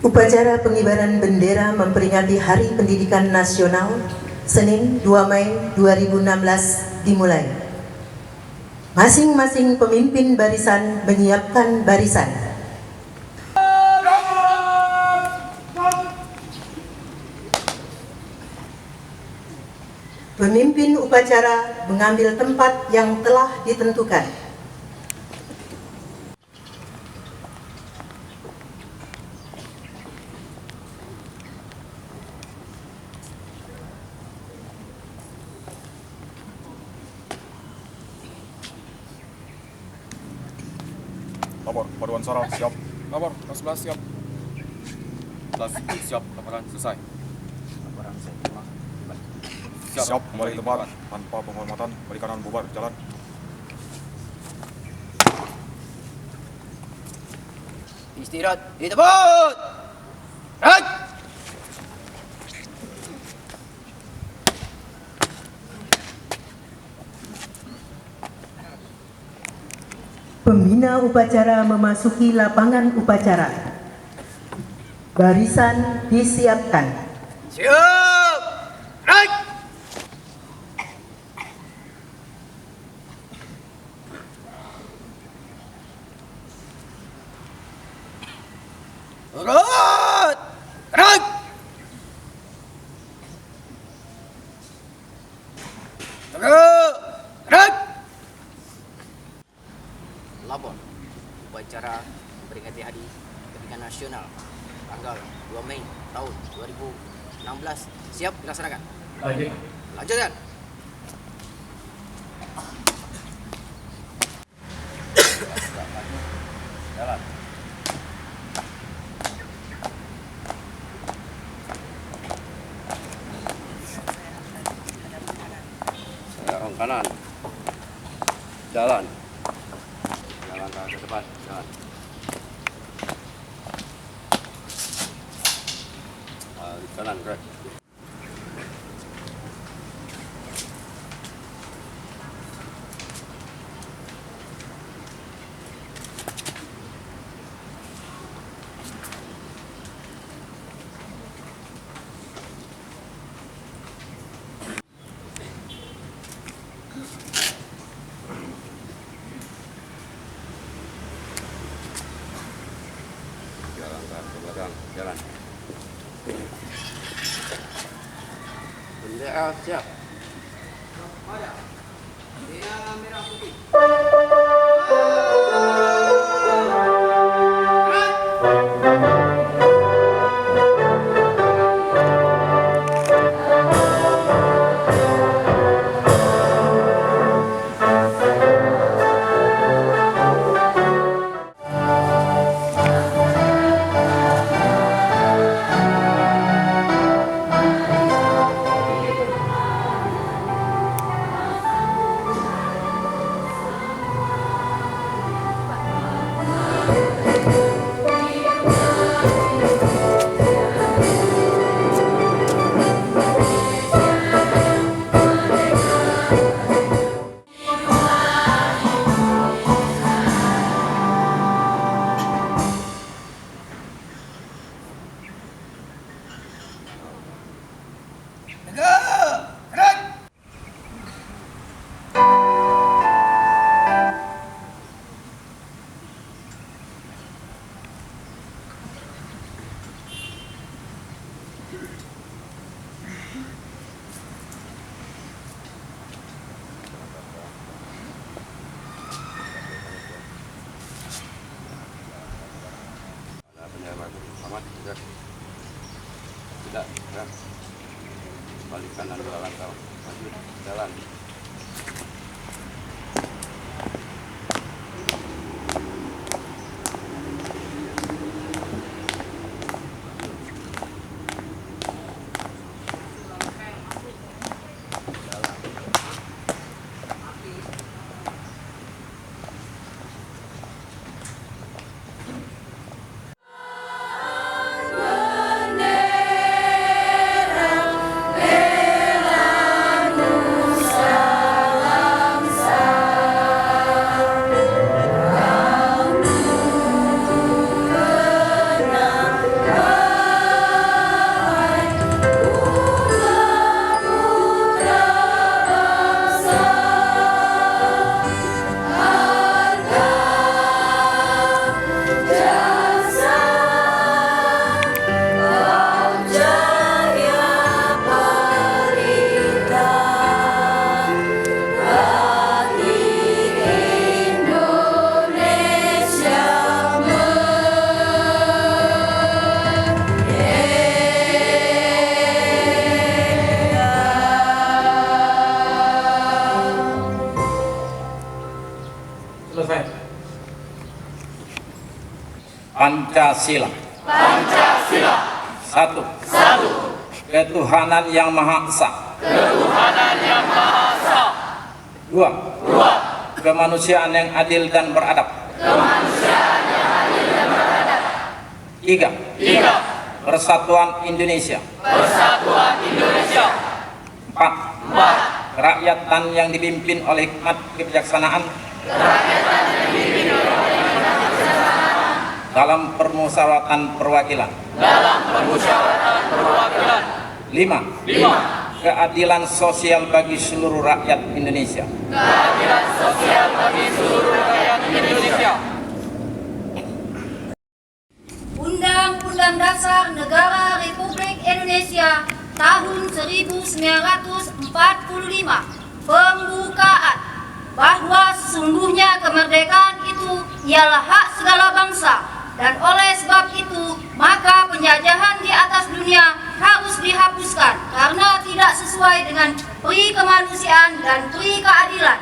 Upacara pengibaran bendera memperingati Hari Pendidikan Nasional Senin 2 Mei 2016 dimulai. Masing-masing pemimpin barisan menyiapkan barisan. Pemimpin upacara mengambil tempat yang telah ditentukan. Lapor, paduan saraf siap. Lapor, 11 siap. 11 siap, laporan selesai. Laporan saya terima. Siap, kembali ke tempat. Tanpa penghormatan, balik kanan bubar, jalan. Istirahat di tempat. Right. Pembina upacara memasuki lapangan upacara. Barisan disiapkan. Siap. Right. Right. Right. Right. Lapor upacara memperingati Hari Pendidikan Nasional tanggal 2 Mei tahun 2016 siap dilaksanakan. Lanjutkan. Jalan. Orang kanan. Jalan. Jalan ke depan. Jalan. Kanan, gerak. Jalan ke belakang. Jalan. Bendera siap. Bendera merah putih. Tidak, balik kanan 2 langkah, maju, jalan. Pancasila. Pancasila. Satu. Ketuhanan yang Maha Esa. Ketuhanan yang Maha Esa. Dua. 2. Kemanusiaan yang adil dan beradab. Kemanusiaan yang adil dan beradab. 3. 3. Persatuan Indonesia. Persatuan Indonesia. 4. Kerakyatan yang dipimpin oleh hikmat kebijaksanaan dalam permusyawaratan perwakilan. Dalam permusyawaratan perwakilan. 5. Keadilan sosial bagi seluruh rakyat Indonesia. Keadilan sosial bagi seluruh rakyat Indonesia. Undang-Undang Dasar Negara Republik Indonesia tahun 1945 pembukaan bahwa sesungguhnya kemerdekaan itu ialah hak segala bangsa, dan oleh sebab itu maka penjajahan di atas dunia harus dihapuskan karena tidak sesuai dengan pri kemanusiaan dan pri keadilan.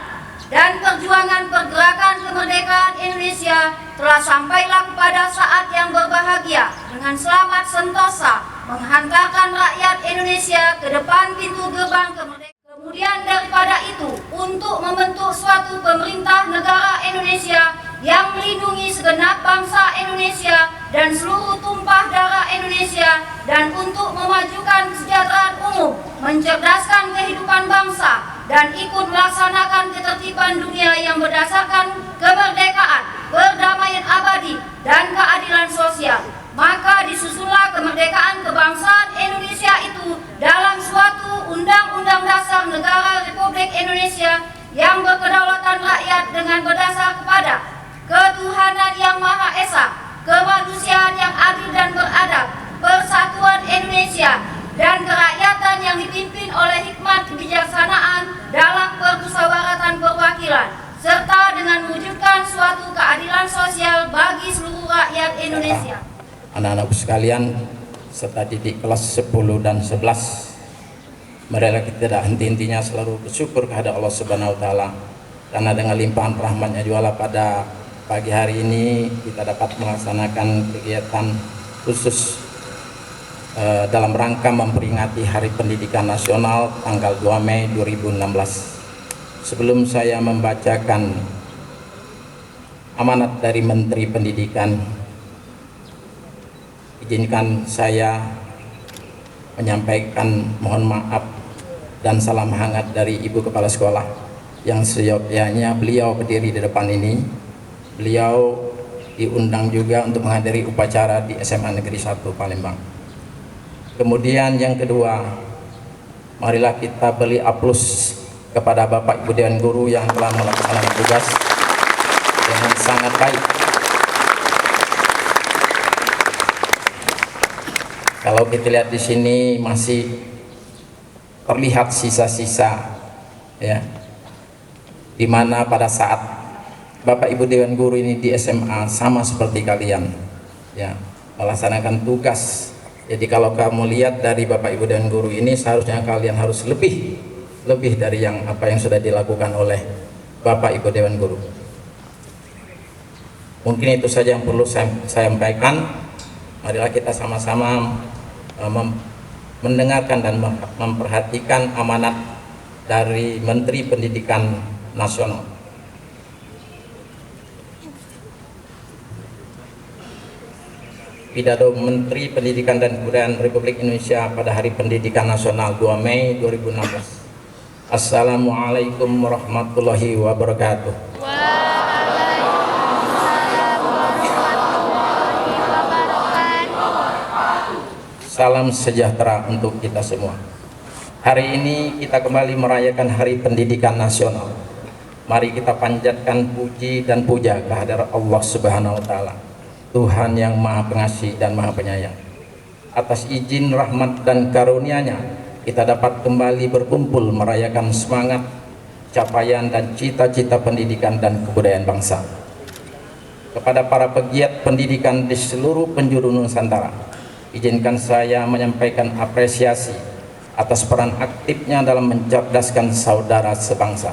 Dan perjuangan pergerakan kemerdekaan Indonesia telah sampailah kepada saat yang berbahagia dengan selamat sentosa menghantarkan rakyat Indonesia ke depan pintu gerbang kemerdekaan. Kemudian daripada itu, untuk membentuk suatu pemerintah negara Indonesia yang melindungi segenap bangsa Indonesia dan seluruh tumpah darah Indonesia, dan untuk memajukan kesejahteraan umum, mencerdaskan kehidupan bangsa, dan ikut melaksanakan ketertiban dunia yang berdasarkan kemerdekaan, perdamaian abadi, dan keadilan sosial. Maka disusunlah kemerdekaan kebangsaan Indonesia itu dalam suatu Undang-Undang Dasar Negara Republik Indonesia yang berkedaulatan rakyat dengan berdasar kepada ketuhanan yang Maha Esa, kemanusiaan yang adil dan beradab, persatuan Indonesia, dan kerakyatan yang dipimpin oleh hikmat kebijaksanaan dalam permusyawaratan perwakilan, serta dengan mewujudkan suatu keadilan sosial bagi seluruh rakyat Indonesia. Anak-anakku sekalian, serta didik kelas 10 dan 11, marilah kita tidak henti-hentinya selalu bersyukur kepada Allah Subhanahu wa Ta'ala, karena dengan limpahan rahmatnya juga pada pagi hari ini kita dapat melaksanakan kegiatan khusus dalam rangka memperingati Hari Pendidikan Nasional tanggal 2 Mei 2016. Sebelum saya membacakan amanat dari Menteri Pendidikan, izinkan saya menyampaikan mohon maaf dan salam hangat dari Ibu Kepala Sekolah yang seyogyanya beliau berdiri di depan ini. Beliau diundang juga untuk menghadiri upacara di SMA Negeri 1 Palembang. Kemudian yang kedua, marilah kita beri aplaus kepada Bapak Ibu Dewan Guru yang telah melaksanakan tugas dengan sangat baik. Kalau kita lihat di sini masih terlihat sisa-sisa, ya, di mana pada saat Bapak Ibu Dewan Guru ini di SMA sama seperti kalian, ya, melaksanakan tugas. Jadi kalau kamu lihat dari Bapak Ibu Dewan Guru ini, seharusnya kalian harus lebih dari apa yang sudah dilakukan oleh Bapak Ibu Dewan Guru. Mungkin itu saja yang perlu saya sampaikan. Marilah kita sama-sama mendengarkan dan memperhatikan amanat dari Menteri Pendidikan Nasional. Pidato Menteri Pendidikan dan Kebudayaan Republik Indonesia pada Hari Pendidikan Nasional 2 Mei 2016. Assalamualaikum warahmatullahi wabarakatuh. Salam sejahtera untuk kita semua. Hari ini kita kembali merayakan Hari Pendidikan Nasional. Mari kita panjatkan puji dan puja kehadirat Allah Subhanahu wa Ta'ala, Tuhan yang Maha Pengasih dan Maha Penyayang. Atas izin rahmat dan karunia-Nya, kita dapat kembali berkumpul merayakan semangat, capaian dan cita-cita pendidikan dan kebudayaan bangsa. Kepada para pegiat pendidikan di seluruh penjuru Nusantara, izinkan saya menyampaikan apresiasi atas peran aktifnya dalam mencerdaskan saudara sebangsa.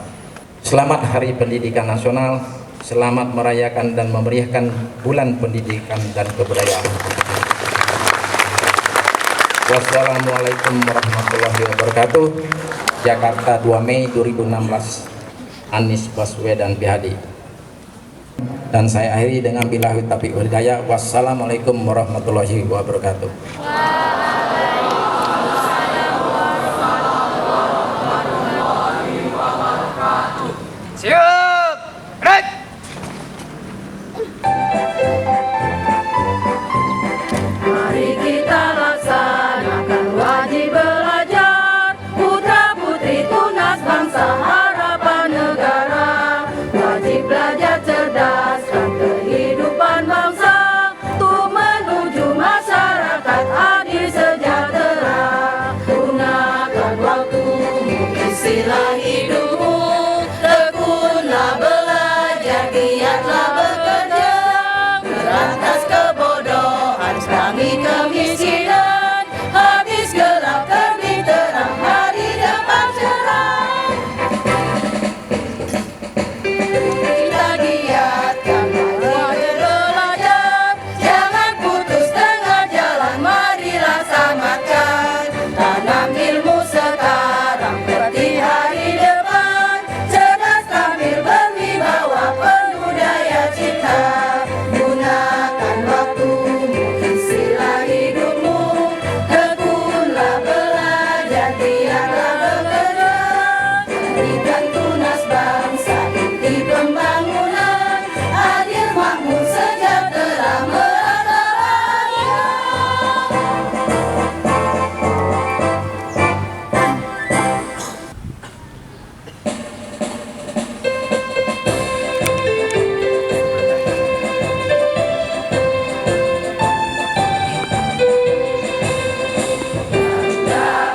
Selamat Hari Pendidikan Nasional. Selamat merayakan dan memeriahkan Bulan Pendidikan dan Kebudayaan. Wassalamualaikum warahmatullahi wabarakatuh. Jakarta 2 Mei 2016. Anies Baswedan Bihadi. Dan saya akhiri dengan billahi taufiq wal hidayah. Wassalamualaikum warahmatullahi wabarakatuh. Siap. Right. Mari kita laksanakan wajib belajar, putra-putri tunas bangsa harapan negara. Wajib belajar cerdaskan kehidupan bangsa, untuk menuju masyarakat adil sejahtera. Gunakan waktumu, isilah hidupmu, tekunlah belajar, giatlah bekerja, berantas kebodohan, kurangi kemiskinan, habis gelap terbit terang, hari depan cerah. Kita giatkan wajib belajar, jangan putus tengah jalan, marilah samakan. Tanam ilmu sekarang, petik hari depan, cerdas tampil berwibawa, penuh daya cipta. Gunakan waktumu, isilah hidupmu, tekunlah belajar, giatlah bekerja, jadikan tunas bangsa inti pembangunan, adil makmur sejahtera merata raya.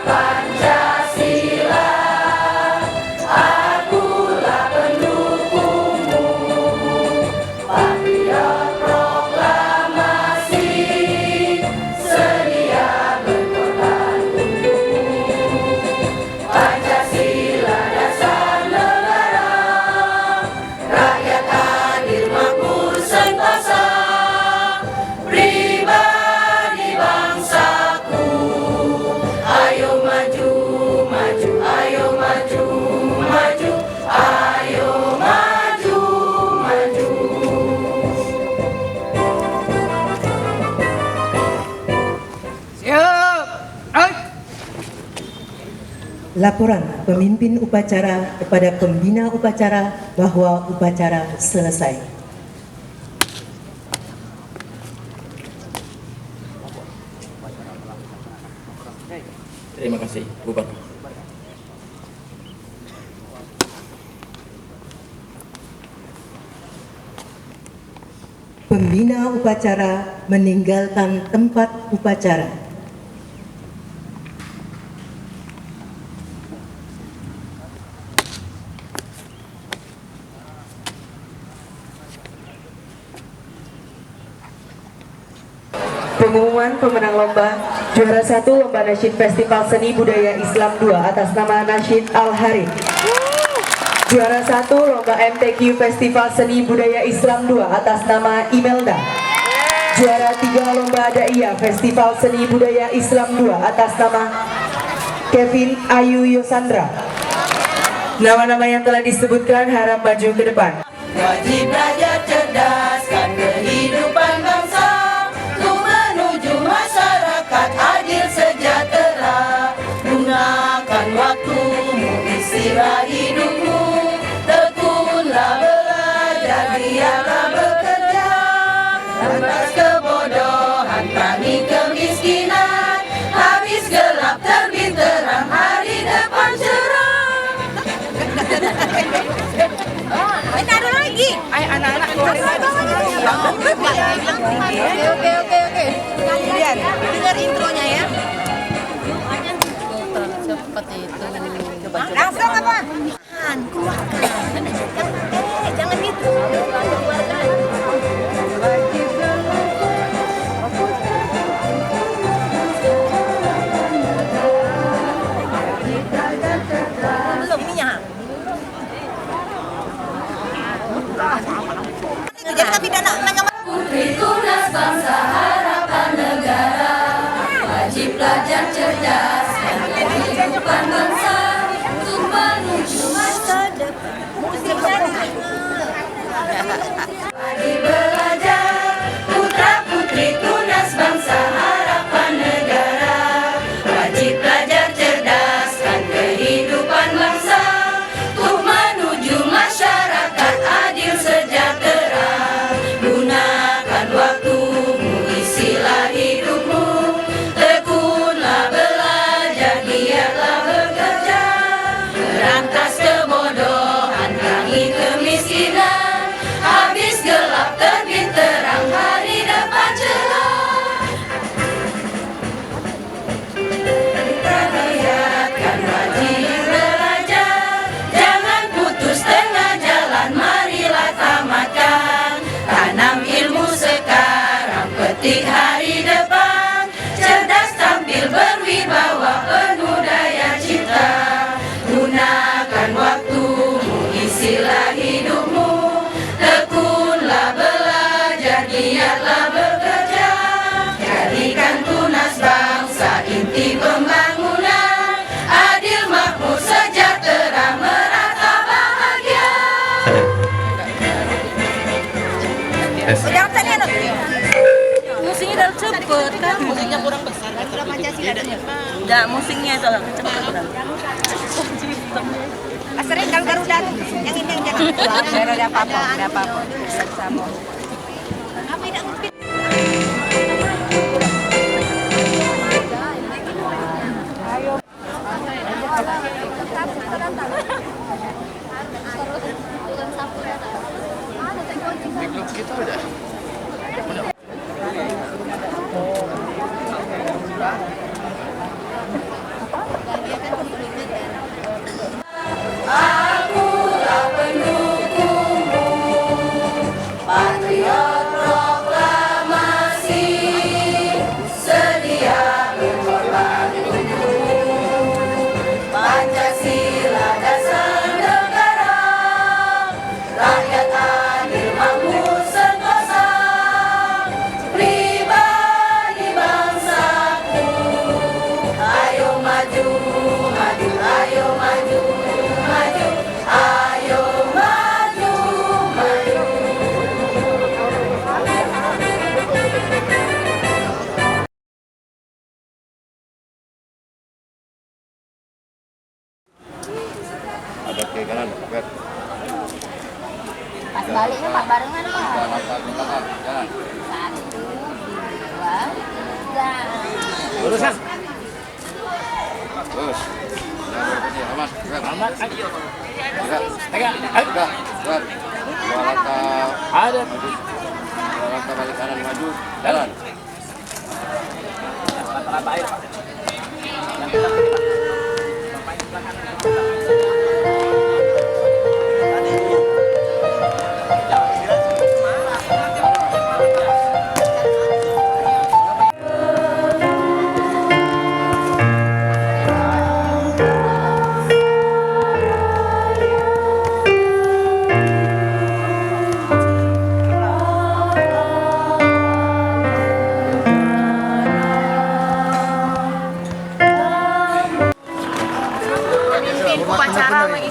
Pancasila, akulah pendukungmu, patriot proklamasi, sedia berkorban untukmu. Pancasila dasar negara, rakyat adil makmur sentosa, pribadi bangsaku. Ayo maju, maju, ayo maju, maju, ayo maju, maju. Siap. Right. Laporan pemimpin upacara kepada pembina upacara bahwa upacara selesai. Terima kasih, Bupati. Pembina upacara meninggalkan tempat upacara. Pengumuman pemenang lomba juara 1 Lomba Nasyid Festival Seni Budaya Islam 2 atas nama Nasyid Al-Harith. Juara 1 Lomba MTQ Festival Seni Budaya Islam 2 atas nama Imelda. Juara 3 Lomba Daiyah Festival Seni Budaya Islam 2 atas nama Kevin Ayu Yosandra. Nama-nama yang telah disebutkan harap maju ke depan. Wajib belajar cerdaskan kehidupan bangsa, untuk menuju masyarakat adil sejahtera. Gunakan waktumu, isilah hidupmu, tekunlah belajar, giatlah bekerja, berantas kebodohan, kurangi kemiskinan, habis gelap terbit terang, hari depan cerah. Ada lagi. Ayo anak-anak keluarin lagi. Oke. Lihat, dengar intronya ya. Seperti itu. Langsung apa? Keluarkan. Jangan gitu. Keluarkan. Belum ininya. Putri tunas bangsa harapan negara, wajib belajar cerdas dan kehidupan bangsa untuk menuju masa depan. Wajib belajar, putra putri tunas bangsa harapan negara, wajib belajar cerdas dan kehidupan bangsa untuk menuju masyarakat adil sejahtera. Gunakan waktumu, isilah hidupmu, tekunlah belajar, giatlah bekerja, berantas kebodohan, kurangi kemiskinan, habis gelap terbit terang, hari depan cerah. Perlihatkan wajib belajar, jangan putus tengah jalan, marilah tamatkan. Tanam ilmu sekarang, petik hari depan, cerdas tampil berwibawa, penuh daya cipta. Gunakan waktumu, isilah hidupmu, tekunlah belajar, giatlah bekerja, jadikan tunas bangsa inti pembangunan, adil makmur sejahtera merata bahagia. Jangan tadi anak. Musiknya udah cepet kan? Musiknya kurang besar. Kurang Pancasila. Enggak, musiknya itu agak cepet. Sering kalau Garuda yang ini yang jangan. Ada apa-apa, ada apa-apa. Sama. Akulah pendukungmu, patriot proklamasi, sedia berkorban untukmu. Pancasila dasar negara, rakyat adil makmur sentosa, pribadi bangsaku. Ayo maju, maju, ayo maju, maju, ayo maju, maju. Ada ke kanan, Ber. Pas baliknya Pak barengan Pak. Langkah ke belakang, jalan. 1, 2, 3. Lurusan. Terus. Jangan berhenti, aman. Ber. Amat aja. Tegak. Tegak. Ber. Dua langkah. Ada. Maju. Dua langkah balik kanan, maju. Jalan. Rata-rata air, Pak.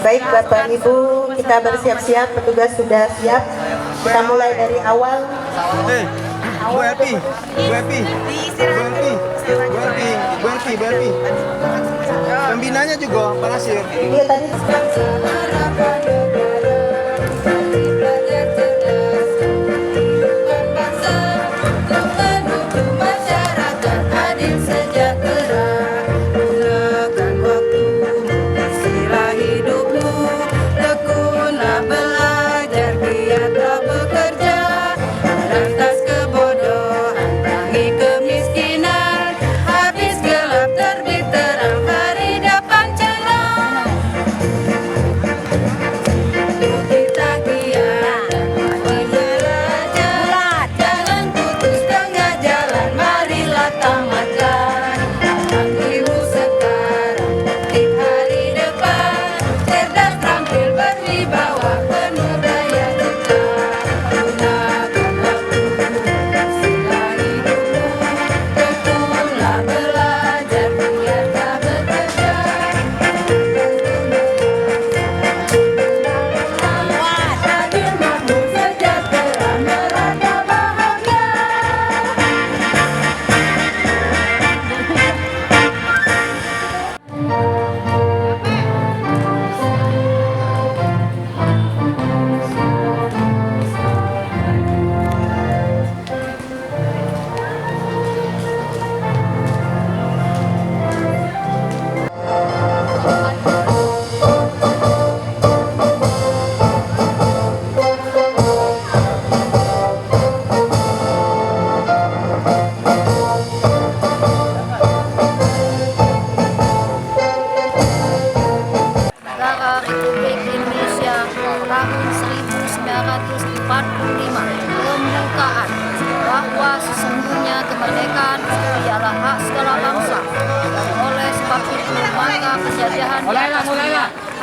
Baik Bapak Ibu, kita bersiap-siap, petugas sudah siap. Kita mulai dari awal. Bu Epi. Pembinanya juga Pak Nasir. Iya tadi. Masyarakat adil sejahtera, gunakan waktumu, isilah hidupmu, tekunlah belajar, giatlah bekerja, berantas kebodohan, kurangi kemiskinan, habis gelap terbit terang, hari depan cerah.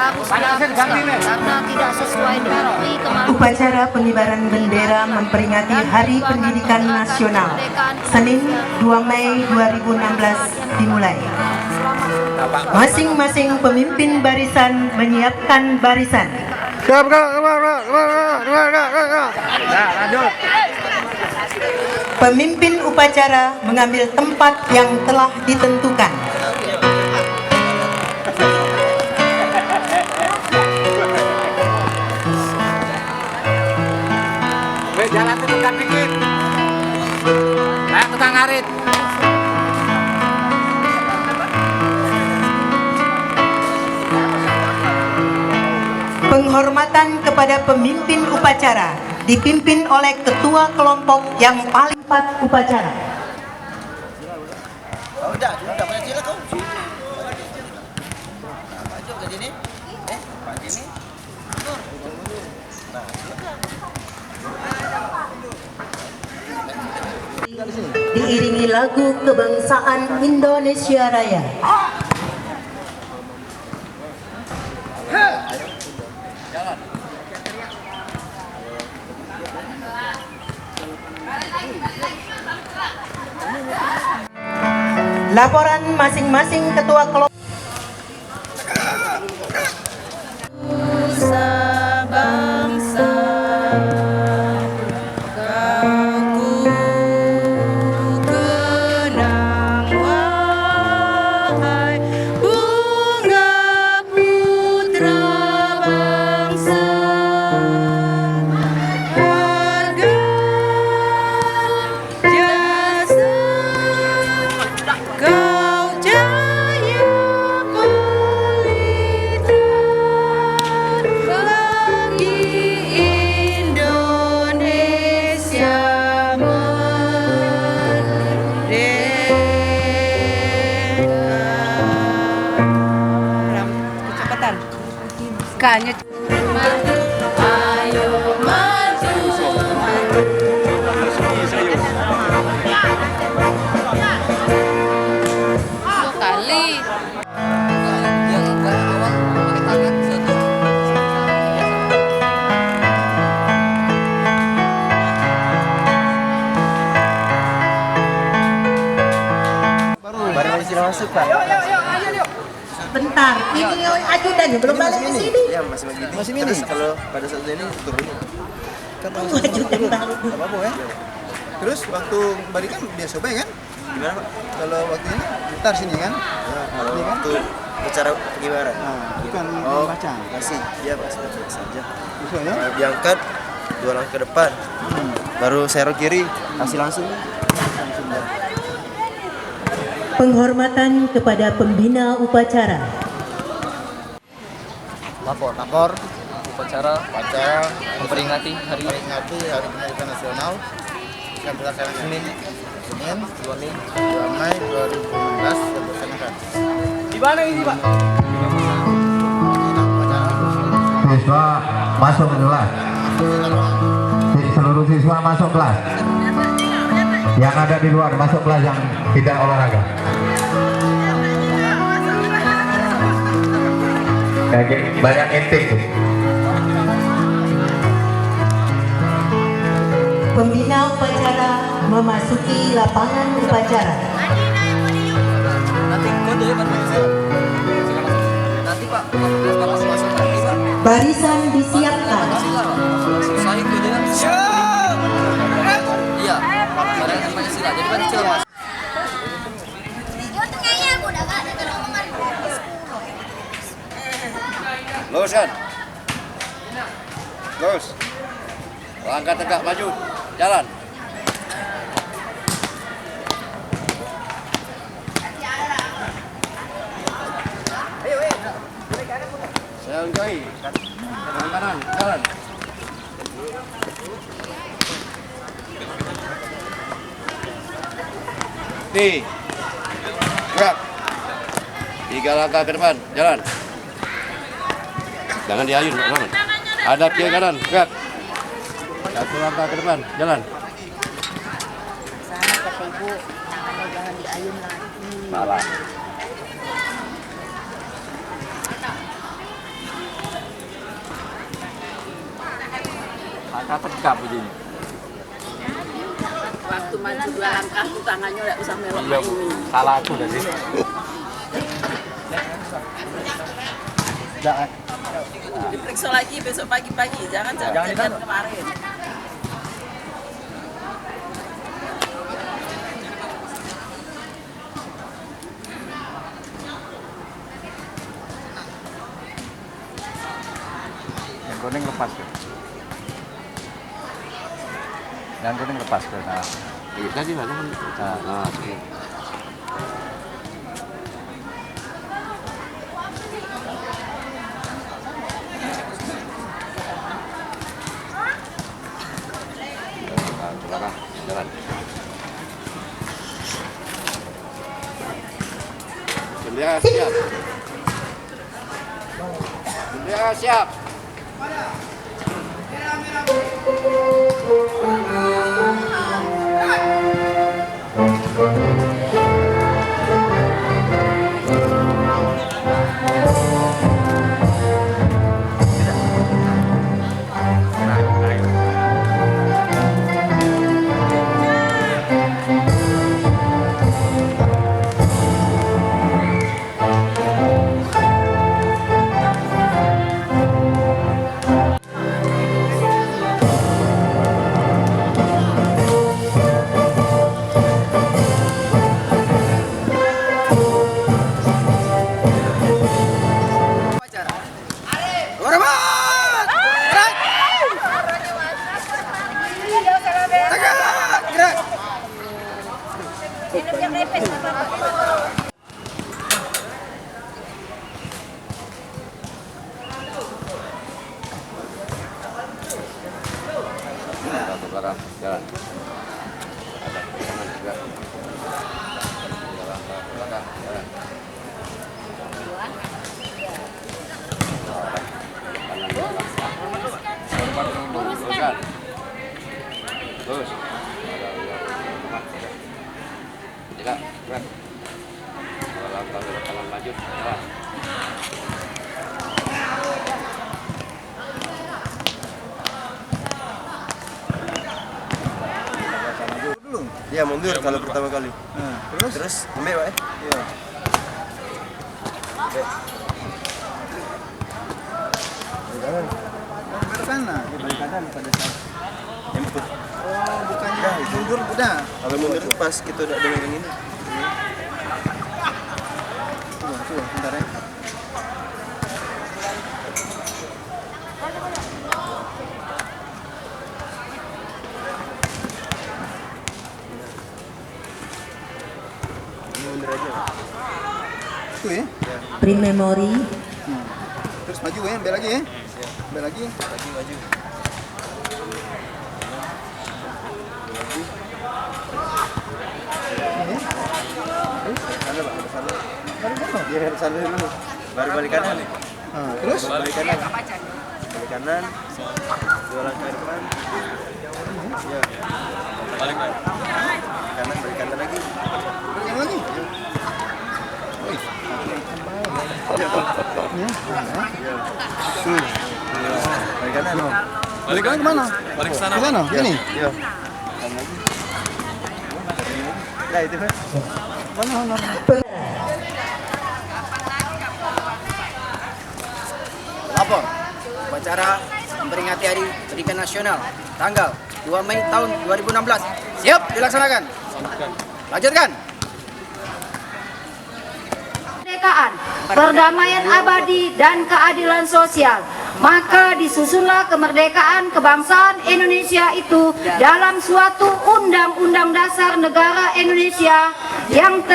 harus dihapuskan karena tidak sesuai dengan kemaluan. Upacara pengibaran bendera memperingati Hari Pendidikan Nasional Senin 2 Mei 2016 dimulai. Masing-masing pemimpin barisan menyiapkan barisan. Pemimpin upacara mengambil tempat yang telah ditentukan. Jalan tekan dikit. Ayo tukang ngarit. Penghormatan kepada pemimpin upacara dipimpin oleh ketua kelompok yang paling cepat upacara. Diiringi lagu kebangsaan Indonesia Raya. Laporan masing-masing ketua kelompok. Kayaknya Bentar, ini ajudannya belum balik ke sini. Ya masih begini. Terus kalau pada saat ini turun. Kan Ajudan baru. apa ya? Terus waktu balikan dia coba kan? Gimana Pak? Kalau waktu ini bentar sini kan? Kalau waktu bicara pengibaran. Bukan baca. Masih, iya Pak, baca saja. Misalnya? Diangkat 2 langkah ke depan. Baru serong kiri, kasih langsung. Penghormatan kepada pembina upacara. Lapor. Upacara memperingati Hari Pendidikan Nasional yang dilaksanakan Senin 2 Mei 2016 yang dilaksanakan. Di mana ini, Pak? Siswa masuk kelas. Seluruh siswa masuk kelas. Yang ada di luar masuk kelas yang tidak olahraga. Banyak intik. Pembina upacara memasuki lapangan upacara. Nanti Pak, masuk lagi Pak. Barisan disiapkan. Iya, barang Pancasila. Jadi Pancasila Mas. Lurus kan? Lurus. Langkah tegak maju. Jalan. Saya jauhi. Kanan, jalan. Gerak. 3 langkah ke depan, jalan. Jangan diayun, aman. Hadap kiri kanan, gerak. 1 langkah ke depan, jalan. sana kata ibu, tangannya jangan diayun lagi. Salah. Maka tegap begini. Waktu maju 2 langkah tuh tangannya udah usah melok Iya, ini. salah aku tadi. Diperiksa lagi besok pagi-pagi, jangan kejadian kemarin. Yang kuning lepas ke. Yang kuning lepas ke. Nah, tadi mana? Nah, sini. Jalan. Bendera siap. Bendera siap. Belakang, jalan. Kanan juga. Belakang, jalan. Luruskan. Terus. Tidak, gerak. Kalau kanan maju, jalan. Ya mundur kalau pertama kali. Nah, terus ambil Pak. Iya. Kanan. Ke sana. Di kanan pada saat jemput. Oh, bukan ya, mundur udah. Kalau mundur itu pas kita udah dengan yang ini. Coba, bentar ya. Itu ya. Print memory. Terus maju ya, ambil lagi ya. Ambil lagi. Maju. Baru sana dulu. Baru balik kanan nih. Terus balik kanan. Balik kanan. 2 langkah ke depan. Iya. Balik kanan, balik kanan lagi. Yang lagi. Balik kanan. Balik kanan kemana? Balik sana. Ke sana? Ini? Iya. Ya itu kan. Mana? Lapor upacara memperingati Hari Pendidikan Nasional tanggal 2 Mei tahun 2016. Siap dilaksanakan. Lanjutkan. Kemerdekaan, perdamaian abadi dan keadilan sosial. Maka disusunlah kemerdekaan kebangsaan Indonesia itu dalam suatu undang-undang dasar negara Indonesia yang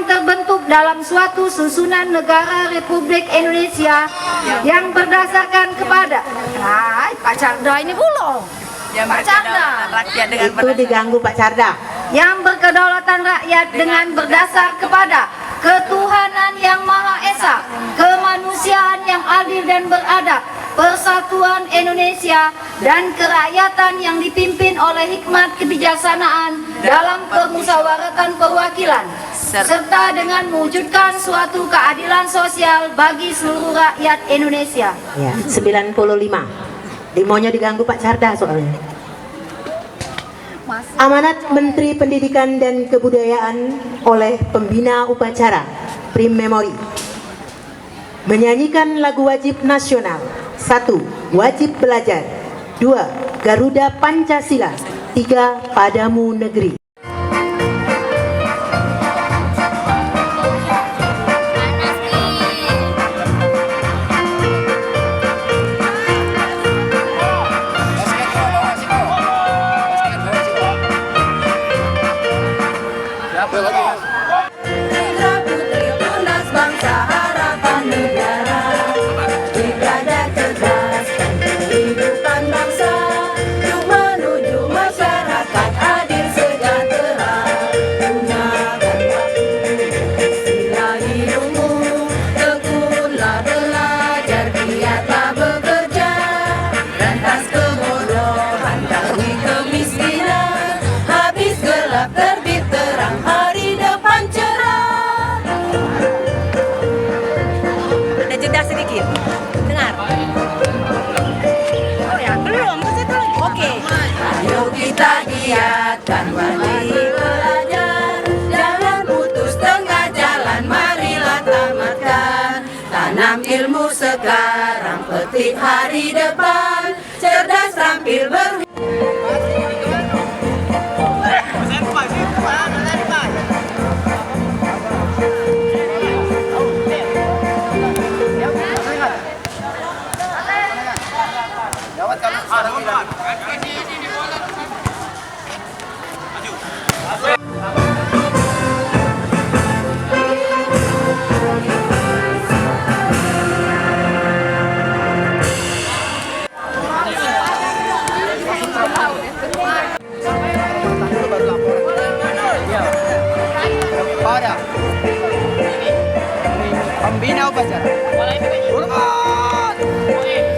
terbentuk dalam suatu susunan negara Republik Indonesia yang berdasarkan kepada Pak Carda ini belum. Pak Carda. Itu diganggu Pak Carda. Yang berkedaulatan rakyat dengan berdasar kepada ketuhanan yang Maha Esa, kemanusiaan yang adil dan beradab, persatuan Indonesia, dan kerakyatan yang dipimpin oleh hikmat kebijaksanaan dalam permusyawaratan perwakilan, serta dengan mewujudkan suatu keadilan sosial bagi seluruh rakyat Indonesia. Ya, 95. Maunya diganggu Pak Carda soalnya. Amanat Menteri Pendidikan dan Kebudayaan oleh pembina upacara Prim Memori. Menyanyikan lagu wajib nasional. 1. Wajib belajar. 2. Garuda Pancasila. 3. Padamu Negeri. Giatkan wajib belajar, jangan putus tengah jalan, marilah tamatkan. Tanam ilmu sekarang, petik hari depan, cerdas terampil Pada pembina upacara. Hormat.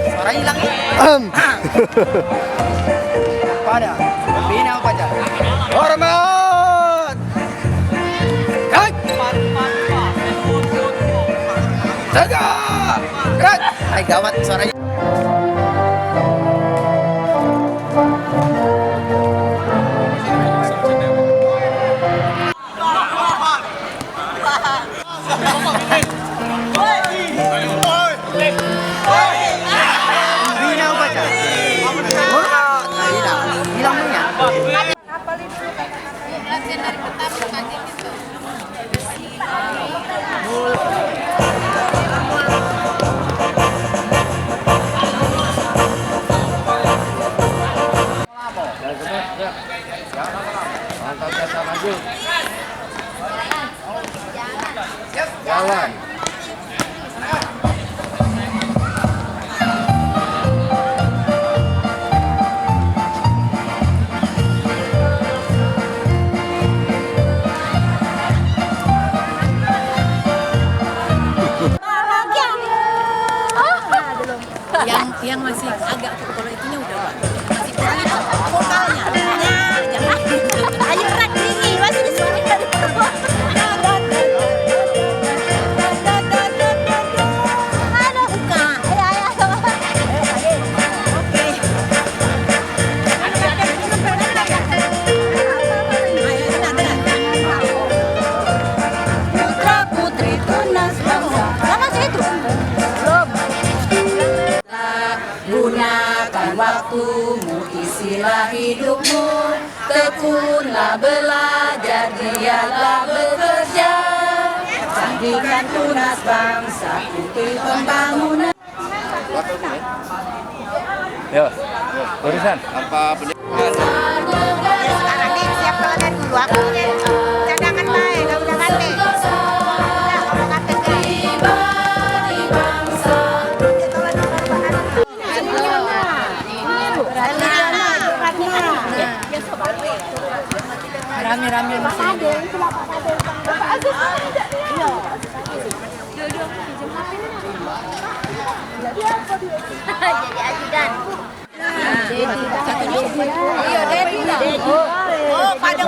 Suara hilang nih. Pada pembina upacara. Hormat. Gerak. Tegak. Gerak. Hai gawat suaranya. Jalan. Yang masih agak kalau itunya udah masih kurang itu vokalnya. Jangan. Ayo rak tinggi masih disuruh dari bawah. Ada buka. Putra putri tunas bangsa. Sama sih itu. Gunakan waktumu, isilah hidupmu, tekunlah belajar, giatlah bekerja, canggihkan tunas bangsa, putih pembangunan. Yo, urusan apa beli? Sekarang nih siap kalian dulu aku cadangan baik, kamu jangan nih. Rame-rame masih ada. Jadi ajudan. Jadi satunya. Iya, Dedi. Oh, pada